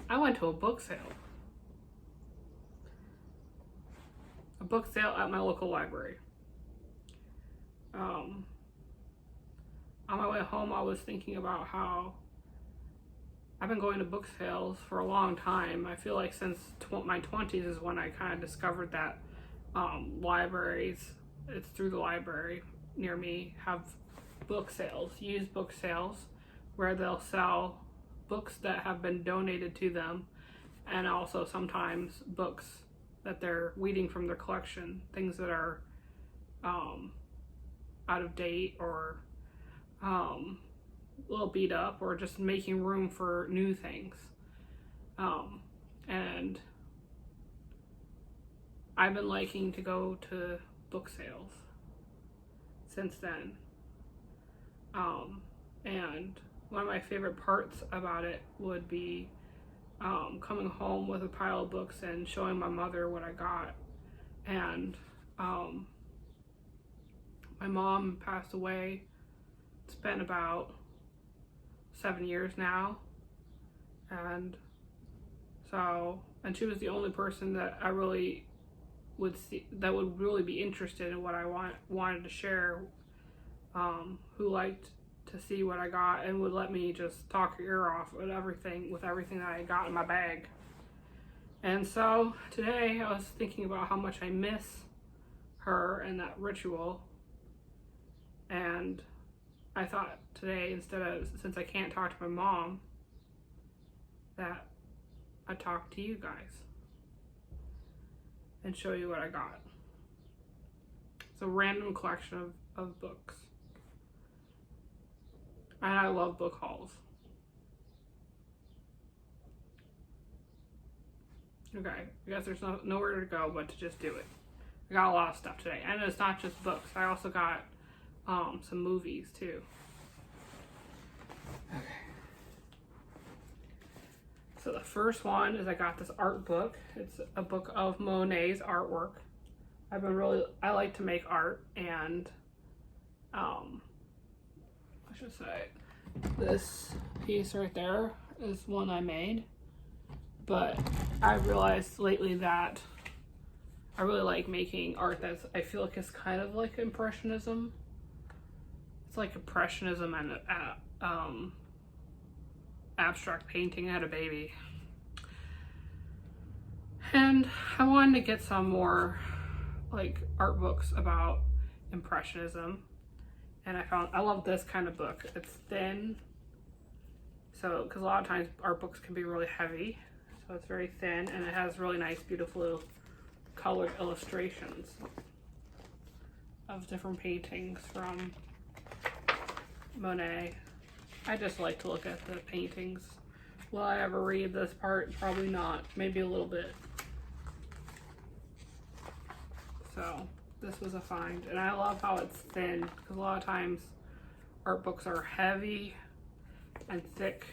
I went to a book sale. A book sale at my local library. On my way home, I was thinking about how I've been going to book sales for a long time. I feel like since my 20s is when I kind of discovered that libraries, it's through the library near me, have book sales, used book sales, where they'll sell books that have been donated to them, and also sometimes books that they're weeding from their collection, things that are out of date or a little beat up, or just making room for new things. And I've been liking to go to book sales since then. And one of my favorite parts about it would be coming home with a pile of books and showing my mother what I got. And my mom passed away. It's been about 7 years now. And she was the only person that I really would see that would really be interested in what I wanted to share, who liked to see what I got and would let me just talk her ear off with everything that I got in my bag. And so today I was thinking about how much I miss her and that ritual, and I thought today, since I can't talk to my mom, that I'd talk to you guys and show you what I got. It's a random collection of books. And I love book hauls. Okay, I guess there's nowhere to go but to just do it. I got a lot of stuff today. And it's not just books. I also got some movies too. Okay. So the first one is I got this art book. It's a book of Monet's artwork. I like to make art, and I should say this piece right there is one I made. But I realized lately that I really like making art I feel like it's kind of like Impressionism. It's like Impressionism and abstract painting. I had a baby. And I wanted to get some more like art books about Impressionism. And I love this kind of book. It's thin. So, because a lot of times art books can be really heavy. So it's very thin, and it has really nice, beautiful colored illustrations of different paintings from Monet. I just like to look at the paintings. Will I ever read this part? Probably not. Maybe a little bit. So this was a find, and I love how it's thin, because a lot of times art books are heavy and thick,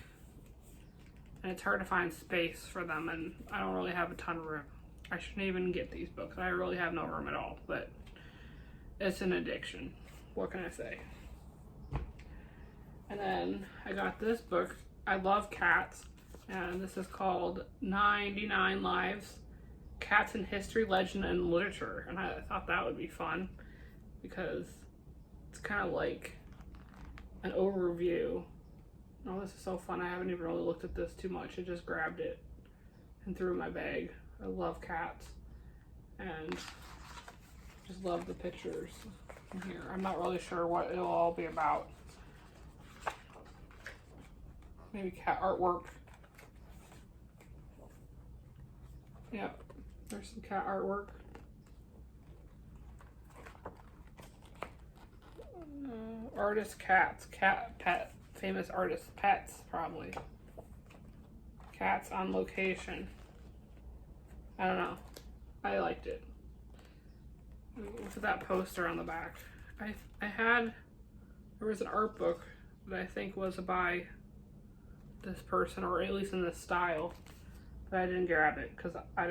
and it's hard to find space for them, and I don't really have a ton of room. I shouldn't even get these books. I really have no room at all, but it's an addiction. What can I say? And then I got this book. I love cats, and this is called 99 Lives, Cats in History, Legend, and Literature. And I thought that would be fun, because it's kind of like an overview. Oh, this is so fun. I haven't even really looked at this too much. I just grabbed it and threw it in my bag. I love cats, and just love the pictures in here. I'm not really sure what it'll all be about. Maybe cat artwork. Yep, there's some cat artwork. Artist cats, cat pet, famous artist pets, probably. Cats on location. I don't know. I liked it. Look at that poster on the back. There was an art book that I think was by this person, or at least in this style, but I didn't grab it because I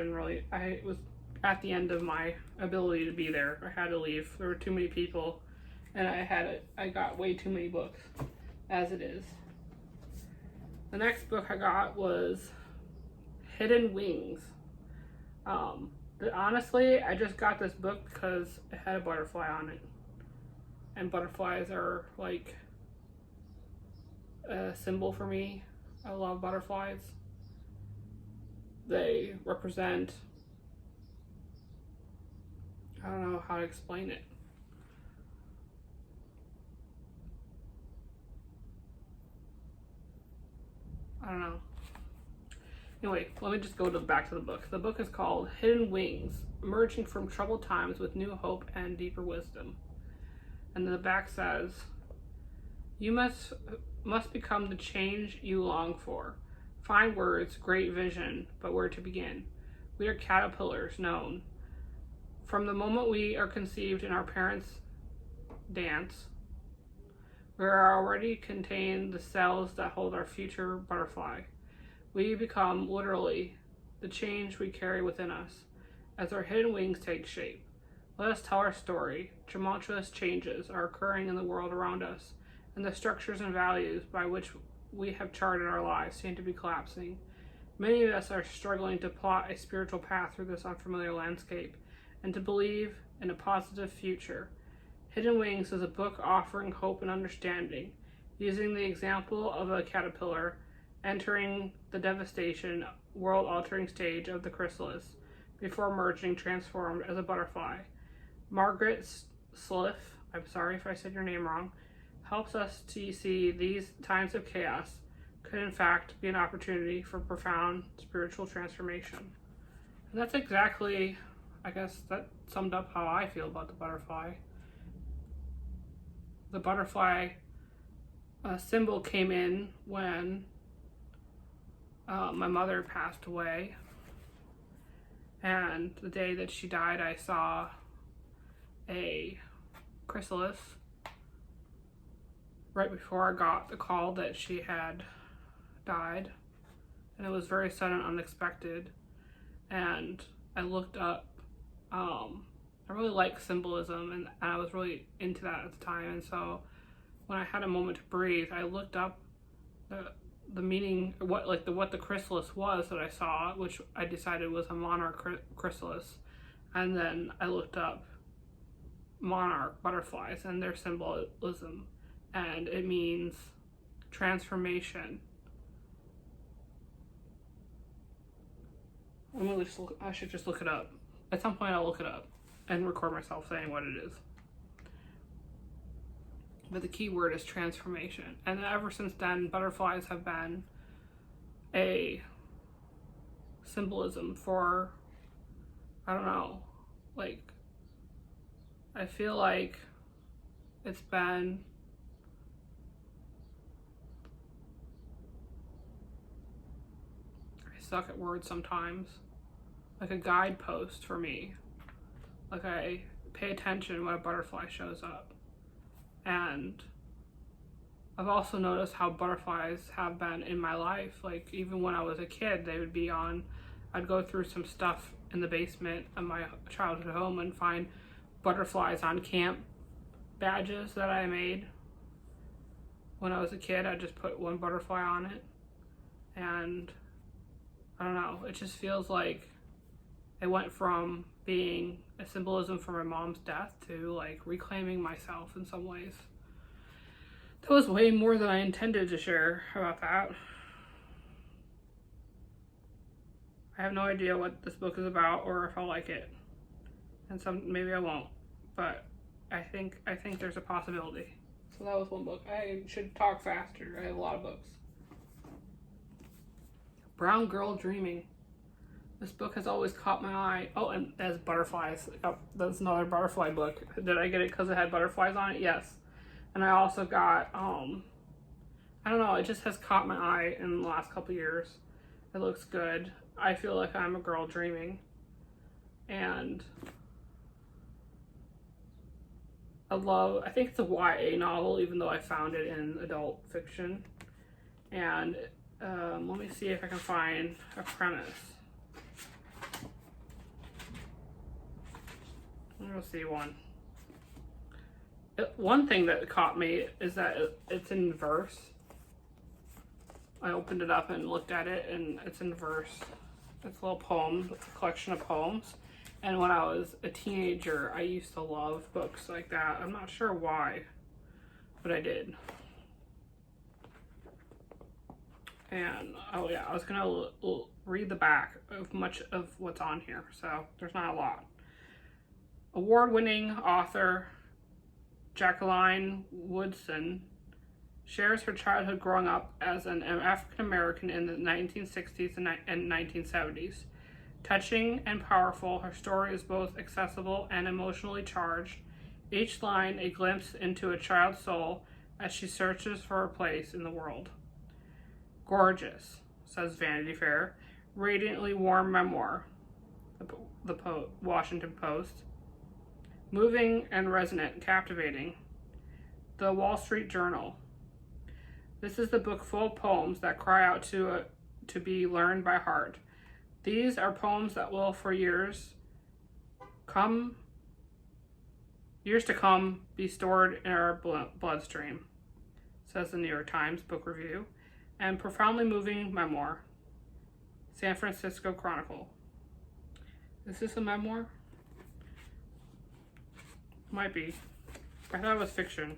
was at the end of my ability to be there. I had to leave. There were too many people, and I got way too many books as it is. The next book I got was Hidden Wings. Honestly, I just got this book because it had a butterfly on it. And butterflies are like a symbol for me. I love butterflies. They represent, I don't know how to explain it. I don't know. Anyway, let me just go back to the book. The book is called Hidden Wings, Emerging from Troubled Times with New Hope and Deeper Wisdom. And the back says, you must become the change you long for. Fine words, great vision, but where to begin? We are caterpillars known. From the moment we are conceived in our parents' dance, we are already contain the cells that hold our future butterfly. We become, literally, the change we carry within us as our hidden wings take shape. Let us tell our story. Tumultuous changes are occurring in the world around us, and the structures and values by which we have charted our lives seem to be collapsing. Many of us are struggling to plot a spiritual path through this unfamiliar landscape and to believe in a positive future. Hidden Wings is a book offering hope and understanding, using the example of a caterpillar entering the devastation, world-altering stage of the chrysalis before emerging transformed as a butterfly. Margaret Sliff, I'm sorry if I said your name wrong, helps us to see these times of chaos could in fact be an opportunity for profound spiritual transformation. And that's exactly, I guess that summed up how I feel about the butterfly. The butterfly symbol came in when my mother passed away. And the day that she died, I saw a chrysalis right before I got the call that she had died. And it was very sudden, unexpected. And I looked up, I really like symbolism, and I was really into that at the time. And so when I had a moment to breathe, I looked up the meaning, what the chrysalis was that I saw, which I decided was a monarch chrysalis. And then I looked up monarch butterflies and their symbolism, and it means transformation. I should just look it up. At some point I'll look it up and record myself saying what it is. But the key word is transformation. And ever since then, butterflies have been a symbolism for, I don't know, like, I feel like it's been I suck at words sometimes, like a guidepost for me. Like, I pay attention when a butterfly shows up. And I've also noticed how butterflies have been in my life. Like, even when I was a kid, they would be on, I'd go through some stuff in the basement of my childhood home and find butterflies on camp badges that I made. When I was a kid, I just put one butterfly on it. And I don't know, it just feels like it went from being a symbolism for my mom's death to like reclaiming myself in some ways. That was way more than I intended to share about that. I have no idea what this book is about or if I'll like it. And maybe I won't, but I think there's a possibility. So that was one book. I should talk faster. I have a lot of books. Brown Girl Dreaming. This book has always caught my eye. Oh, and there's butterflies. Oh, that's another butterfly book. Did I get it because it had butterflies on it? Yes. And I also got, I don't know, it just has caught my eye in the last couple years. It looks good. I feel like I'm a girl dreaming. And I think it's a YA novel, even though I found it in adult fiction. And let me see if I can find a premise. I'll see one. One thing that caught me is that it's in verse. I opened it up and looked at it, and it's in verse. It's a little poem. It's a collection of poems. And when I was a teenager, I used to love books like that. I'm not sure why, but I did. And, oh yeah, I was gonna read the back of much of what's on here, so there's not a lot. Award-winning author Jacqueline Woodson shares her childhood growing up as an African American in the 1960s and 1970s. Touching and powerful, her story is both accessible and emotionally charged, each line a glimpse into a child's soul as she searches for a place in the world. Gorgeous, says Vanity Fair, radiantly warm memoir, the Washington Post. Moving and resonant, captivating, the Wall Street Journal. This is the book full of poems that cry out to be learned by heart. These are poems that will, for years to come, be stored in our bloodstream, says the New York Times Book Review, and profoundly moving memoir, San Francisco Chronicle. Is this a memoir? Might be. I thought it was fiction.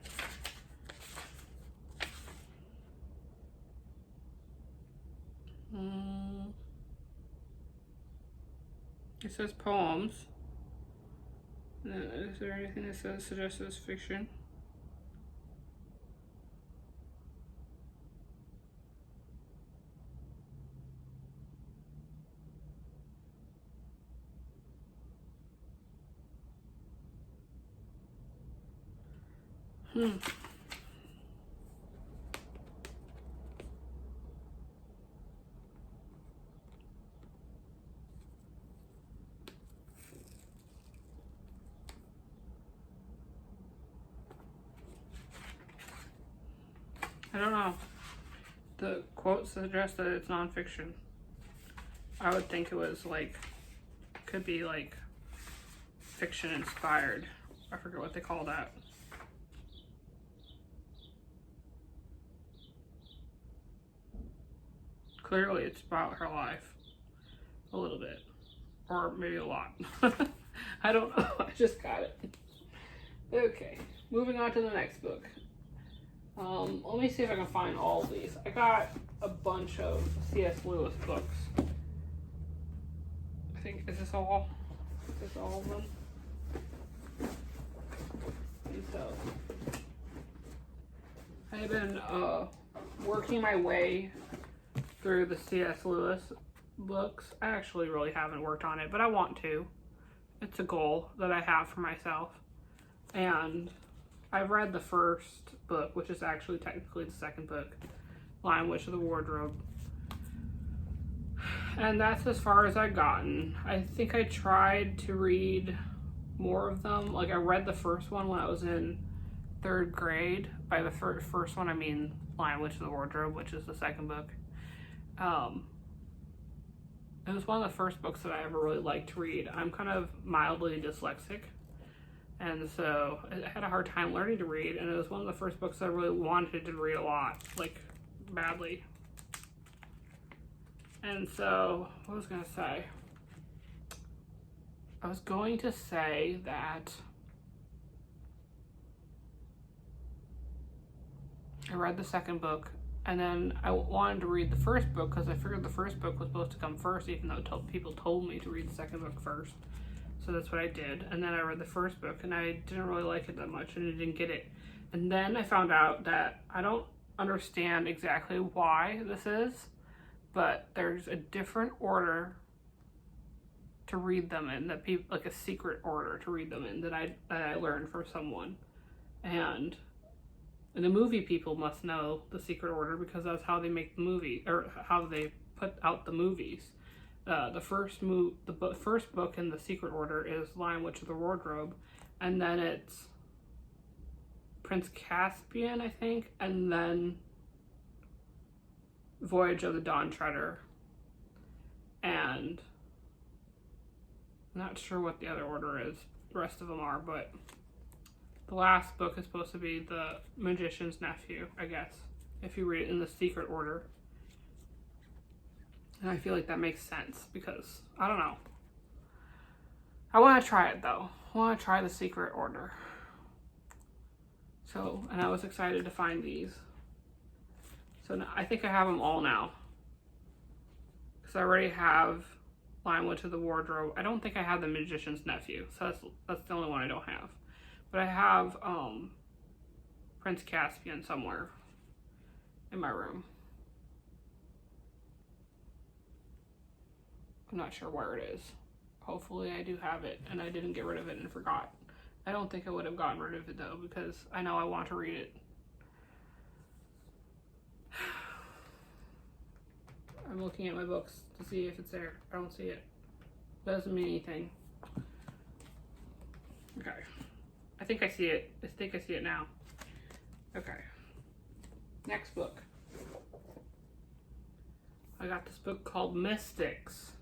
It says poems. Is there anything that suggests it's fiction? I don't know. The quote suggests that it's nonfiction. I would think it was like, could be like fiction inspired. I forget what they call that. Clearly it's about her life. A little bit. Or maybe a lot. I don't know. I just got it. Okay. Moving on to the next book. Let me see if I can find all of these. I got a bunch of C.S. Lewis books. I think, is this all? Is this all of them? And so, I've been working my way through the C.S. Lewis books. I actually really haven't worked on it, but I want to. It's a goal that I have for myself. And I've read the first book, which is actually technically the second book, Lion, Witch of the Wardrobe. And that's as far as I've gotten. I think I tried to read more of them. Like, I read the first one when I was in 3rd grade. By the first one, I mean Lion, Witch of the Wardrobe, which is the second book. It was one of the first books that I ever really liked to read. I'm kind of mildly dyslexic. And so I had a hard time learning to read, and it was one of the first books I really wanted to read a lot, like, badly. And so, what was I going to say? I was going to say that I read the second book, and then I wanted to read the first book because I figured the first book was supposed to come first, even though people told me to read the second book first. So that's what I did. And then I read the first book, and I didn't really like it that much, and I didn't get it. And then I found out that I don't understand exactly why this is, but there's a different order to read them in, that people, like a secret order to read them in, that I learned from someone. And the movie people must know the secret order because that's how they make the movie, or how they put out the movies. The first book in the secret order is Lion, Witch of the Wardrobe, and then it's Prince Caspian, I think, and then Voyage of the Dawn Treader. And I'm not sure what the other order is. The rest of them are, but the last book is supposed to be The Magician's Nephew, I guess, if you read it in the secret order. And I feel like that makes sense because, I don't know. I want to try it though. I want to try the Secret Order. So, and I was excited to find these. So now, I think I have them all now. Because I already have Linewood to the Wardrobe. I don't think I have the Magician's Nephew. So that's the only one I don't have. But I have Prince Caspian somewhere in my room. I'm not sure where it is. Hopefully I do have it and I didn't get rid of it and forgot. I don't think I would have gotten rid of it though because I know I want to read it. I'm looking at my books to see if it's there. I don't see it. Doesn't mean anything. Okay. I think I see it. I think I see it now. Okay. Next book. I got this book called Mystics.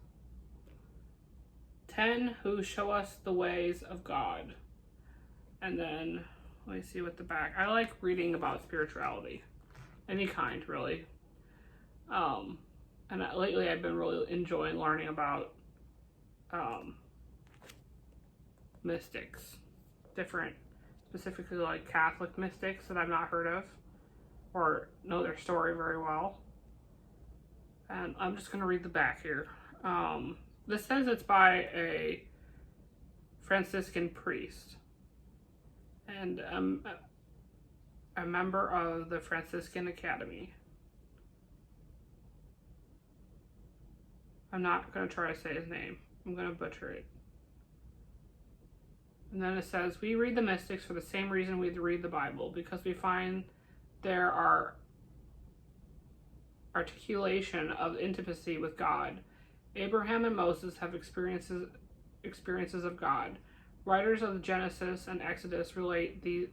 10 Who Show Us the Ways of God. And then, let me see what the back. I like reading about spirituality. Any kind, really. And lately I've been really enjoying learning about mystics. Different, specifically like Catholic mystics that I've not heard of or know their story very well. And I'm just going to read the back here. This says it's by a Franciscan priest. And a member of the Franciscan Academy. I'm not going to try to say his name. I'm going to butcher it. And then it says, we read the mystics for the same reason we read the Bible, because we find there are articulation of intimacy with God. Abraham and Moses have experiences of God. Writers of the Genesis and Exodus relate the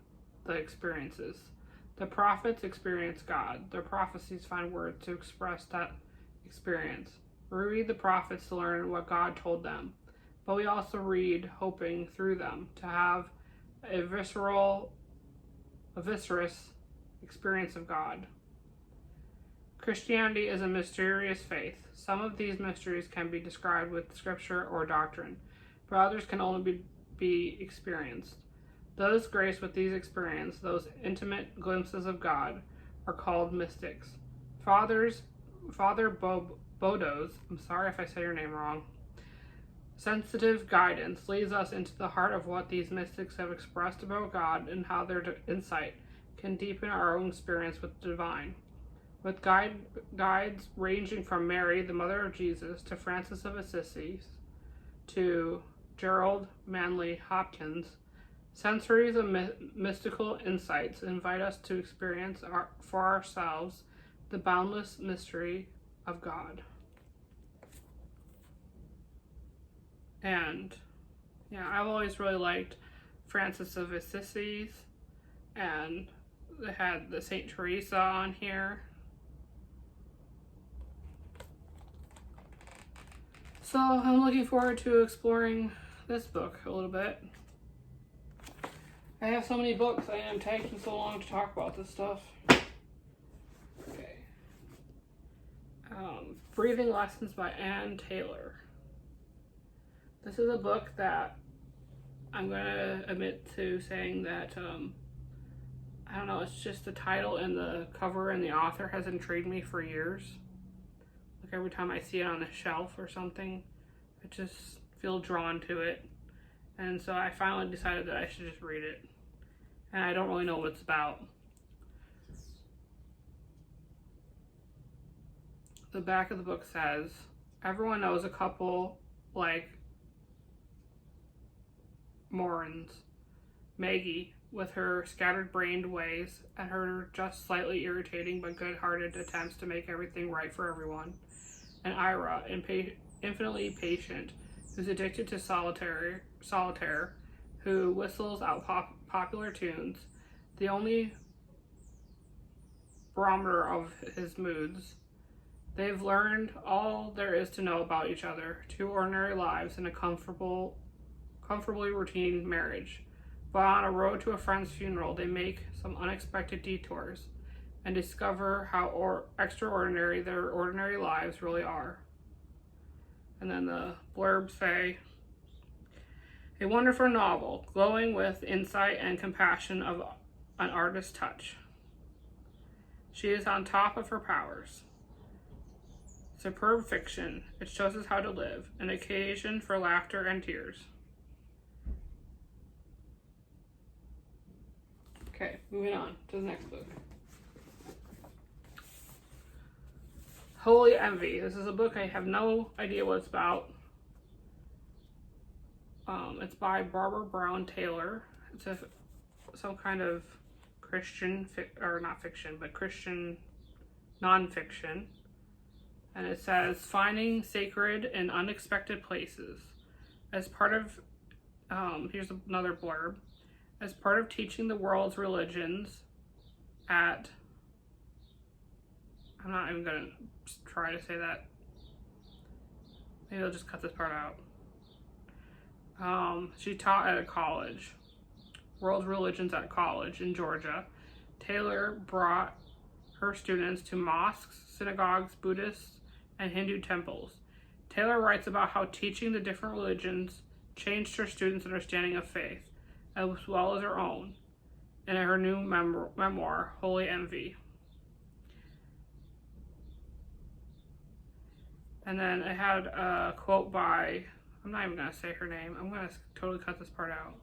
experiences. The prophets experience God. Their prophecies find words to express that experience. We read the prophets to learn what God told them, but we also read hoping through them to have a viscerous experience of God. Christianity is a mysterious faith. Some of these mysteries can be described with scripture or doctrine, but others can only be experienced. Those graced with these experiences, those intimate glimpses of God, are called mystics. Father Bodo's, I'm sorry if I say your name wrong, sensitive guidance leads us into the heart of what these mystics have expressed about God and how their insight can deepen our own experience with the divine. With guides ranging from Mary, the mother of Jesus, to Francis of Assisi, to Gerald Manley Hopkins, centuries of mystical insights invite us to experience for ourselves the boundless mystery of God. And yeah, I've always really liked Francis of Assisi, and they had the Saint Teresa on here. So I'm looking forward to exploring this book a little bit. I have so many books, I am taking so long to talk about this stuff. Okay. Breathing Lessons by Ann Taylor. This is a book that I'm going to admit to saying that, I don't know, it's just the title and the cover and the author has intrigued me for years. Like every time I see it on a shelf or something, I just feel drawn to it. And so I finally decided that I should just read it. And I don't really know what it's about. The back of the book says, everyone knows a couple like Morin's, Maggie, with her scattered-brained ways and her just slightly irritating but good-hearted attempts to make everything right for everyone, and Ira, infinitely patient, who's addicted to solitaire, who whistles out popular tunes, the only barometer of his moods. They've learned all there is to know about each other, two ordinary lives in a comfortably routine marriage. But on a road to a friend's funeral, they make some unexpected detours and discover how extraordinary their ordinary lives really are. And then the blurbs say, a wonderful novel, glowing with insight and compassion of an artist's touch. She is on top of her powers. Superb fiction, it shows us how to live, an occasion for laughter and tears. Okay, moving on to the next book. Holy Envy. This is a book I have no idea what it's about. It's by Barbara Brown Taylor. It's some kind of Christian, or not fiction, but Christian nonfiction. And it says, finding sacred in unexpected places. As part of, here's another blurb. As part of teaching the world's religions at, I'm not even going to try to say that. Maybe I'll just cut this part out. She taught at a college, World Religions at College in Georgia. Taylor brought her students to mosques, synagogues, Buddhist, and Hindu temples. Taylor writes about how teaching the different religions changed her students' understanding of faith, as well as her own, in her new memoir, Holy Envy. And then I had a quote by, I'm not even going to say her name. I'm going to totally cut this part out.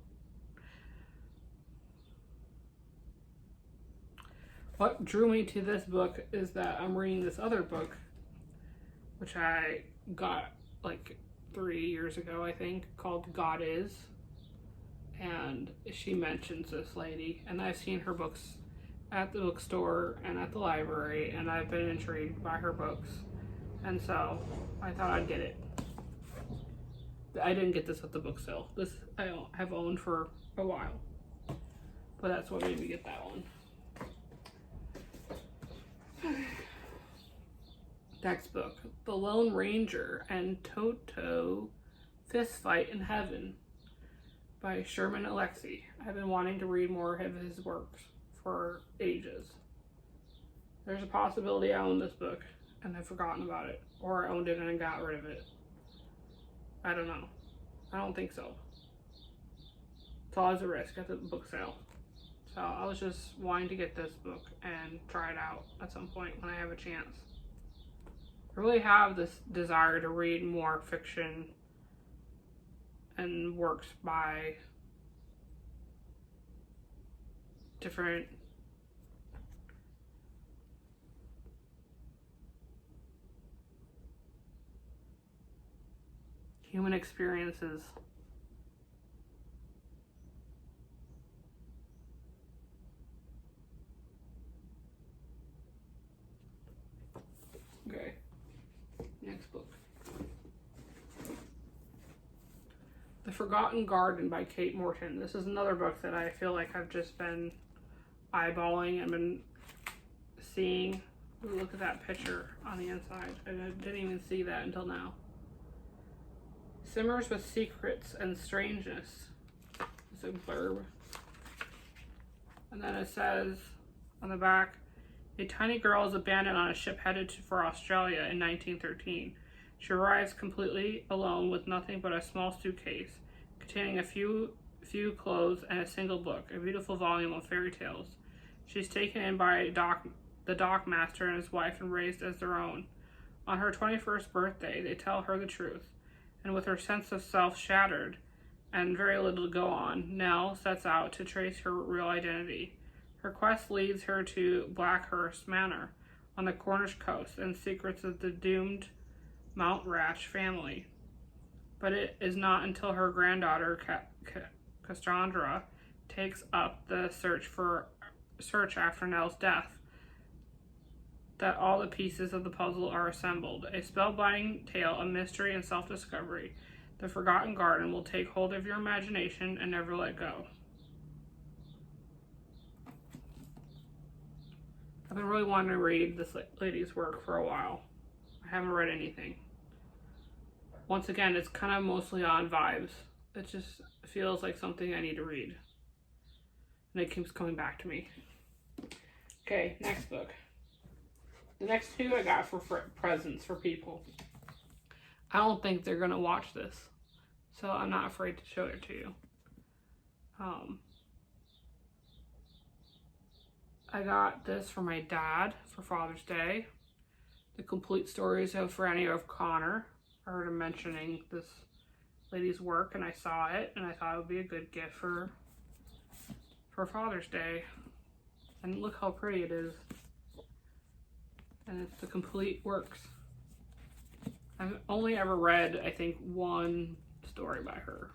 What drew me to this book is that I'm reading this other book, which I got like 3 years ago, I think, called God Is. And she mentions this lady, and I've seen her books at the bookstore and at the library, and I've been intrigued by her books. And so I thought I'd get it. I didn't get this at the book sale. This I have owned for a while, but that's what made me get that one. Next book, The Lone Ranger and Toto Fistfight in Heaven by Sherman Alexie. I've been wanting to read more of his works for ages. There's a possibility I own this book and I've forgotten about it, or I owned it and got rid of it. I don't know. I don't think so. It's always a risk at the book sale. So I was just wanting to get this book and try it out at some point when I have a chance. I really have this desire to read more fiction and works by different human experiences. Okay, next book. The Forgotten Garden by Kate Morton. This is another book that I feel like I've just been eyeballing and been seeing. Ooh, look at that picture on the inside. I didn't even see that until now. Simmers with secrets and strangeness. It's a blurb. And then it says on the back, a tiny girl is abandoned on a ship headed for Australia in 1913. She arrives completely alone with nothing but a small suitcase containing a few clothes and a single book, a beautiful volume of fairy tales. She's taken in by the dock master and his wife and raised as their own. On her 21st birthday, they tell her the truth. And with her sense of self shattered and very little to go on, Nell sets out to trace her real identity. Her quest leads her to Blackhurst Manor on the Cornish coast and secrets of the doomed Mount Ratch family. But it is not until her granddaughter Cassandra takes up the search after Nell's death that all the pieces of the puzzle are assembled. A spellbinding tale of mystery and self-discovery. The Forgotten Garden will take hold of your imagination and never let go. I've been really wanting to read this lady's work for a while. I haven't read anything. Once again, it's kind of mostly on vibes. It just feels like something I need to read. And it keeps coming back to me. Okay, next book. The next two I got for presents for people. I don't think they're gonna watch this, so I'm not afraid to show it to you. I got this for my dad for Father's Day. The complete stories of Franny O'Connor. I heard him mentioning this lady's work and I saw it and I thought it would be a good gift for Father's Day. And look how pretty it is. And it's the complete works. I've only ever read, I think, one story by her.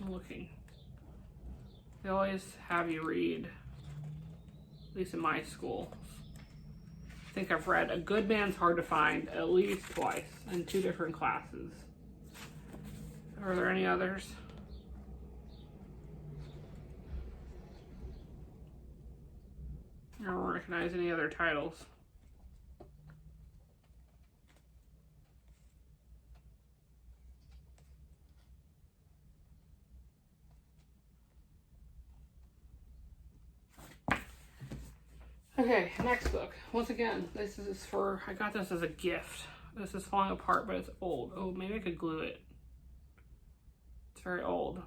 I'm looking. They always have you read, at least in my school. I think I've read A Good Man's Hard to Find at least twice in 2 different classes. Are there any others? I don't recognize any other titles. Okay, next book. Once again, this is for, I got this as a gift. This is falling apart, but it's old. Oh, maybe I could glue it. It's very old.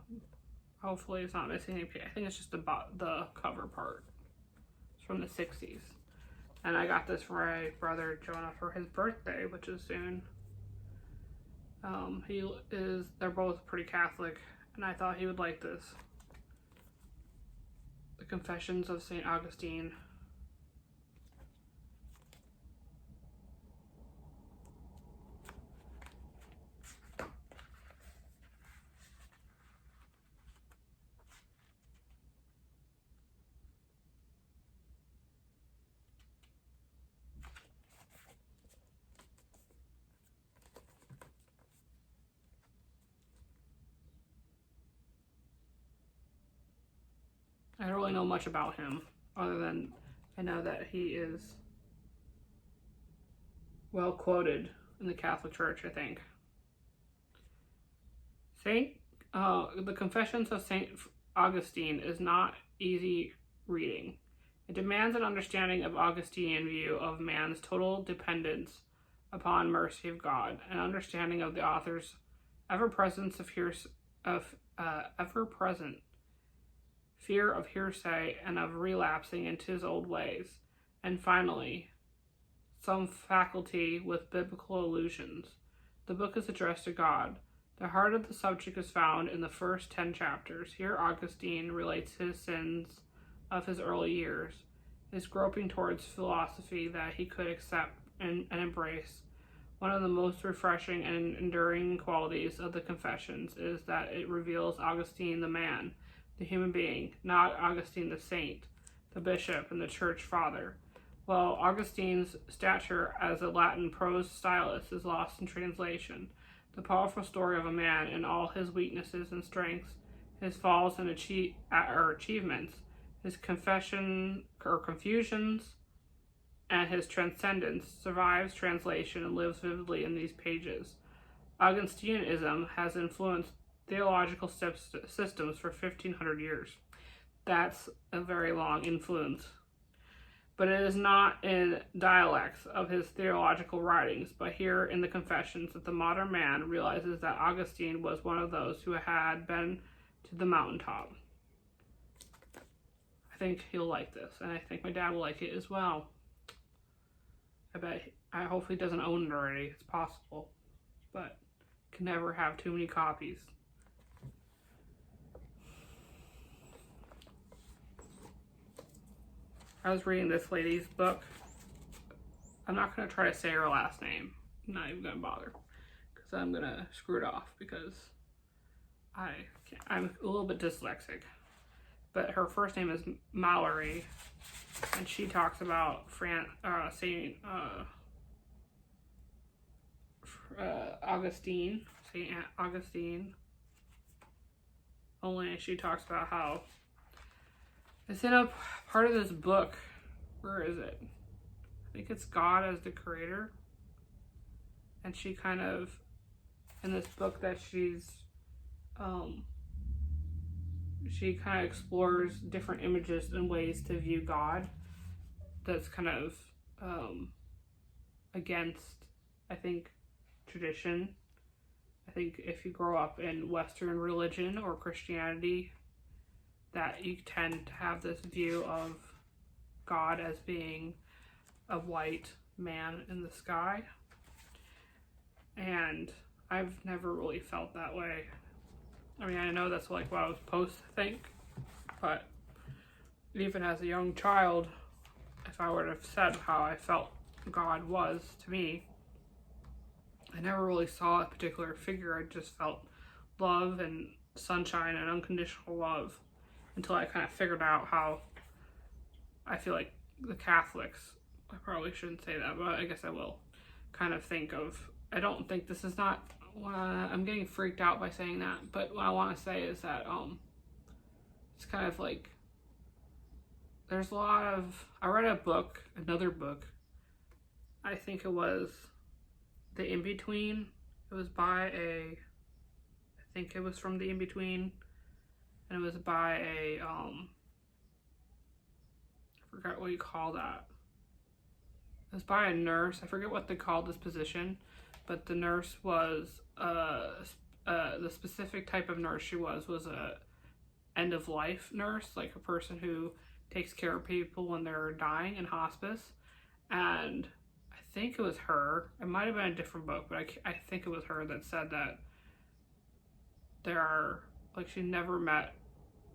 Hopefully it's not missing any page. I think it's just the cover part. It's from the 60s. And I got this for my brother Jonah for his birthday, which is soon. They're both pretty Catholic, and I thought he would like this. The Confessions of St. Augustine. I don't really know much about him, other than I know that he is well quoted in the Catholic Church, I think. The Confessions of St. Augustine is not easy reading. It demands an understanding of Augustinian view of man's total dependence upon mercy of God, an understanding of the author's ever-present fear of hearsay and of relapsing into his old ways, and finally, some faculty with biblical allusions. The book is addressed to God. The heart of the subject is found in the first 10 chapters. Here Augustine relates his sins of his early years, his groping towards philosophy that he could accept and embrace. One of the most refreshing and enduring qualities of the Confessions is that it reveals Augustine the man, the human being, not Augustine the saint, the bishop, and the church father. While Augustine's stature as a Latin prose stylist is lost in translation, the powerful story of a man in all his weaknesses and strengths, his falls and achievements, his confusions, and his transcendence survives translation and lives vividly in these pages. Augustinism has influenced theological systems for 1,500 years. That's a very long influence. But it is not in dialects of his theological writings, but here in the Confessions that the modern man realizes that Augustine was one of those who had been to the mountaintop. I think he'll like this, and I think my dad will like it as well. I hopefully he doesn't own it already. It's possible, but can never have too many copies. I was reading this lady's book. I'm not going to try to say her last name. I'm not even going to bother. Because I'm going to screw it off because I'm a little bit dyslexic. But her first name is Mallory. And she talks about St. Augustine. St. Augustine. Only she talks about how it's in a part of this book. Where is it? I think it's God as the creator. And she kind of, in this book that she kind of explores different images and ways to view God. That's kind of against, I think, tradition. I think if you grow up in Western religion or Christianity, that you tend to have this view of God as being a white man in the sky. And I've never really felt that way. I mean, I know that's like what I was supposed to think, but even as a young child, if I would have said how I felt God was to me, I never really saw a particular figure. I just felt love and sunshine and unconditional love until I kind of figured out how I feel like the Catholics, I probably shouldn't say that, but I guess I will, kind of think of, I don't think this is not, I'm getting freaked out by saying that, but what I want to say is that it's kind of like, there's a lot of, I read another book, I think it was The In-Between. It was by I think it was from The In-Between, and it was by I forgot what you call that. It was by a nurse. I forget what they called this position, but the nurse was, the specific type of nurse she was a end-of-life nurse, like a person who takes care of people when they're dying in hospice. And I think it was her, it might have been a different book, but I think it was her that said that there are, like, she never met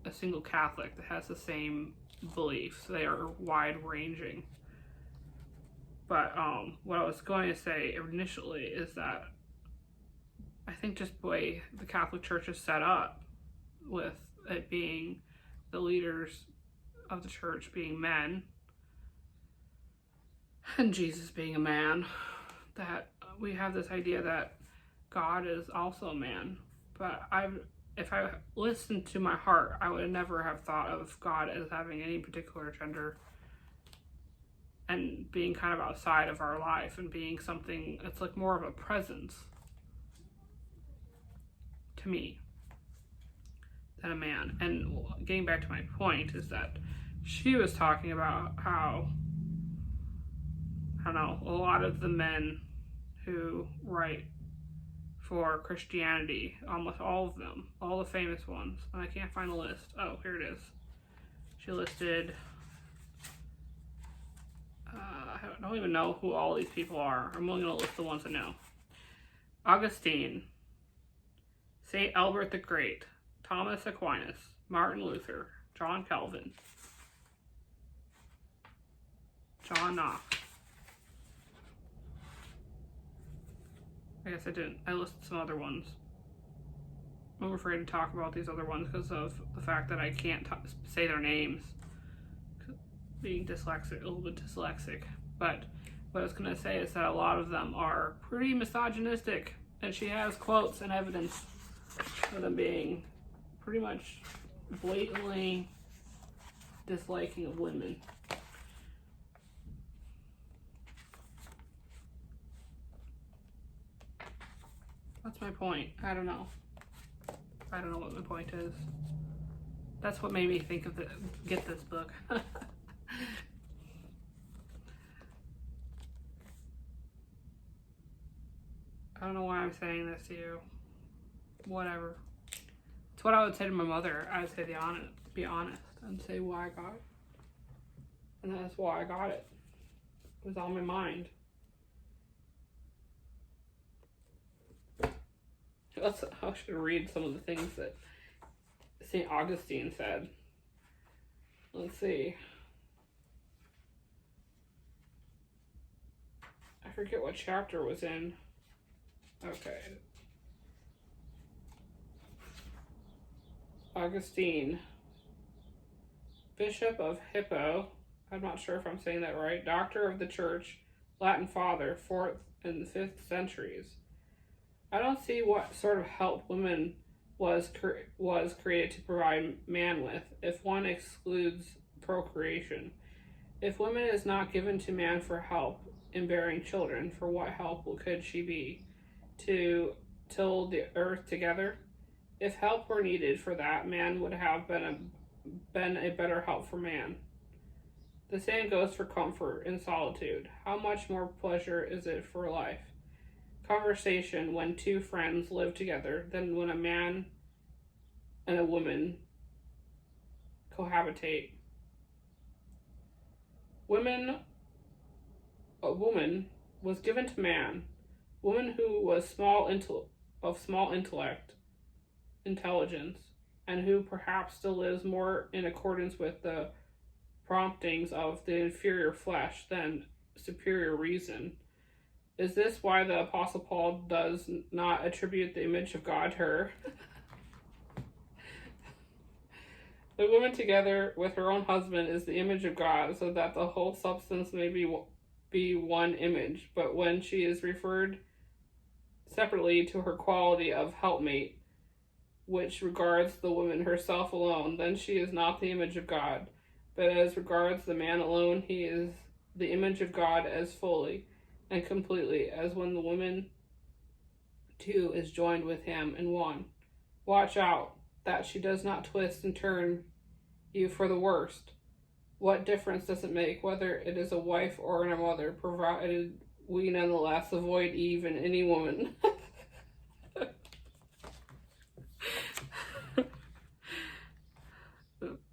a single Catholic that has the same beliefs. They are wide-ranging. But what I was going to say initially is that I think just the way the Catholic Church is set up, with it being the leaders of the church being men and Jesus being a man, that we have this idea that God is also a man. But if I listened to my heart, I would never have thought of God as having any particular gender and being kind of outside of our life and being something that's like more of a presence to me than a man. And getting back to my point is that she was talking about how, I don't know, a lot of the men who write for Christianity, almost all of them, all the famous ones, and I can't find the list. Oh, here it is. She listed, I don't even know who all these people are. I'm only going to list the ones I know. Augustine, St. Albert the Great, Thomas Aquinas, Martin Luther, John Calvin, John Knox. I guess I didn't. I listed some other ones. I'm afraid to talk about these other ones because of the fact that I can't say their names. Being dyslexic, a little bit dyslexic. But what I was going to say is that a lot of them are pretty misogynistic. And she has quotes and evidence for them being pretty much blatantly disliking of women. What's my point? I don't know. I don't know what my point is. That's what made me think of get this book. I don't know why I'm saying this to you. Whatever. It's what I would say to my mother. I would say be honest and say why I got it. And that's why I got it. It was on my mind. I should read some of the things that St. Augustine said. Let's see. I forget what chapter it was in. Okay. Augustine, Bishop of Hippo, I'm not sure if I'm saying that right, Doctor of the Church, Latin Father, 4th and 5th centuries. I don't see what sort of help women was created to provide man with, if one excludes procreation. If woman is not given to man for help in bearing children, for what help could she be? To till the earth together? If help were needed for that, man would have been a better help for man. The same goes for comfort in solitude. How much more pleasure is it for life? conversation when two friends live together than when a man and a woman cohabitate. A woman was given to man, woman who was of small intelligence, and who perhaps still lives more in accordance with the promptings of the inferior flesh than superior reason. Is this why the Apostle Paul does not attribute the image of God to her? The woman together with her own husband is the image of God, so that the whole substance may be one image. But when she is referred separately to her quality of helpmate, which regards the woman herself alone, then she is not the image of God. But as regards the man alone, he is the image of God as fully and completely as when the woman too is joined with him in one. Watch out that she does not twist and turn you for the worst. What difference does it make whether it is a wife or a mother, provided we nonetheless avoid Eve in any woman?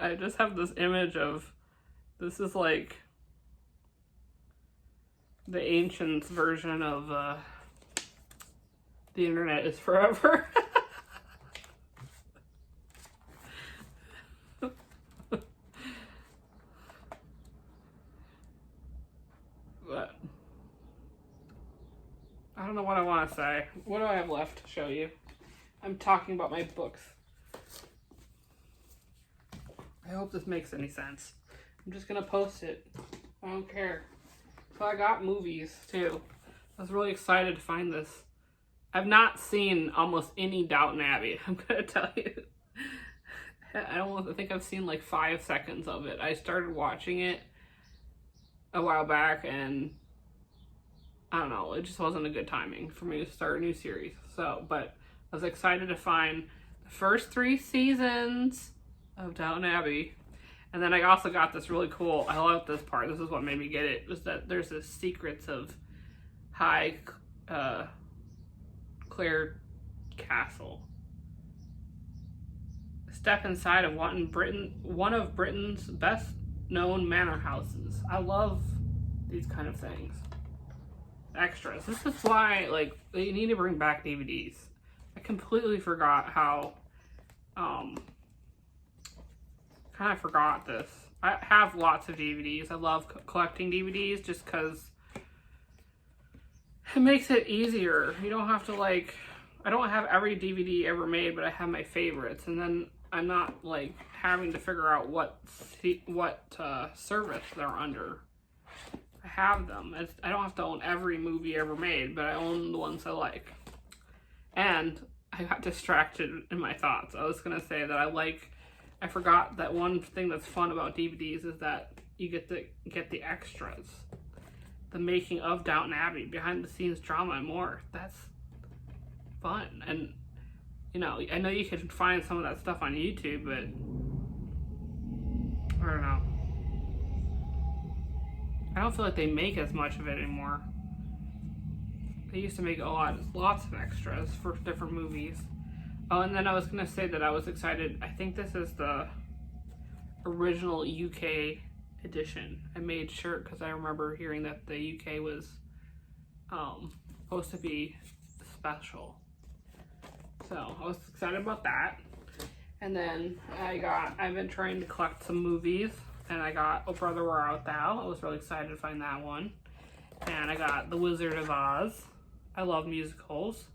I just have this image of, this is like the ancients version of the internet is forever. But I don't know what I want to say. What do I have left to show you? I'm talking about my books. I hope this makes any sense. I'm just gonna post it. I don't care. So I got movies too. I was really excited to find this. I've not seen almost any Downton Abbey, I'm gonna tell you. I think I've seen like 5 seconds of it. I started watching it a while back, and I don't know, it just wasn't a good timing for me to start a new series. So, but I was excited to find the first 3 seasons of Downton Abbey. And then I also got this really cool, I love this part, this is what made me get it, was that there's this Secrets of High Clare Castle. Step inside of one of Britain's best known manor houses. I love these kind of things. Extras. This is why, like, they need to bring back DVDs. I completely forgot how, kind of forgot this. I have lots of DVDs. I love collecting DVDs just because it makes it easier. You don't have to, like, I don't have every DVD ever made, but I have my favorites, and then I'm not, like, having to figure out what service they're under. I have them. I don't have to own every movie ever made, but I own the ones I like. And I got distracted in my thoughts. I was going to say that I forgot that one thing that's fun about DVDs is that you get the extras. The making of Downton Abbey, behind the scenes drama and more. That's fun. And, you know, I know you can find some of that stuff on YouTube, but I don't know. I don't feel like they make as much of it anymore. They used to make lots of extras for different movies. Oh, and then I was going to say that I was excited. I think this is the original UK edition. I made sure because I remember hearing that the UK was supposed to be special. So I was excited about that. And then I've been trying to collect some movies, and I got Oh Brother Where Art Thou. I was really excited to find that one. And I got The Wizard of Oz. I love musicals.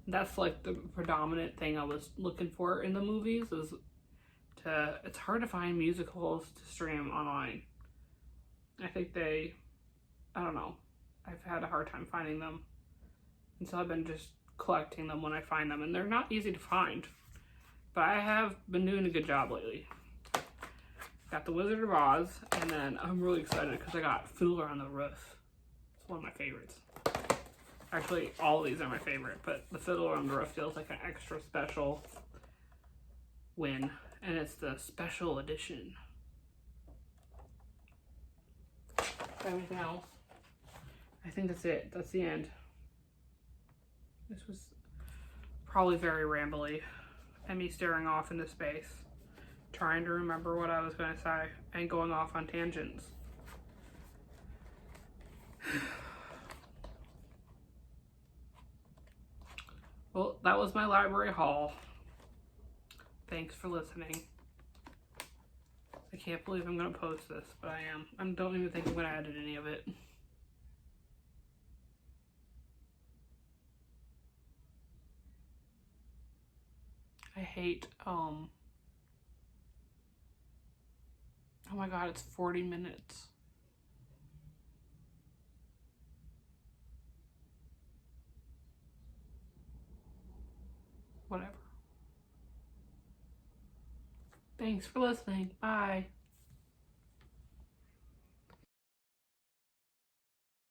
That's like the predominant thing I was looking for in the movies it's hard to find musicals to stream online. I think I don't know. I've had a hard time finding them. And so I've been just collecting them when I find them, and they're not easy to find. But I have been doing a good job lately. Got The Wizard of Oz, and then I'm really excited because I got Fiddler on the Roof. It's one of my favorites. Actually, all of these are my favorite, but the Fiddler on the Roof feels like an extra special win, and it's the special edition. Everything else, I think that's it. That's the end. This was probably very rambly, and me staring off into space, trying to remember what I was going to say, and going off on tangents. Well, that was my library haul. Thanks for listening. I can't believe I'm going to post this, but I am. I don't even think I'm going to edit any of it. I hate, oh my god, it's 40 minutes. Whatever. Thanks for listening. Bye.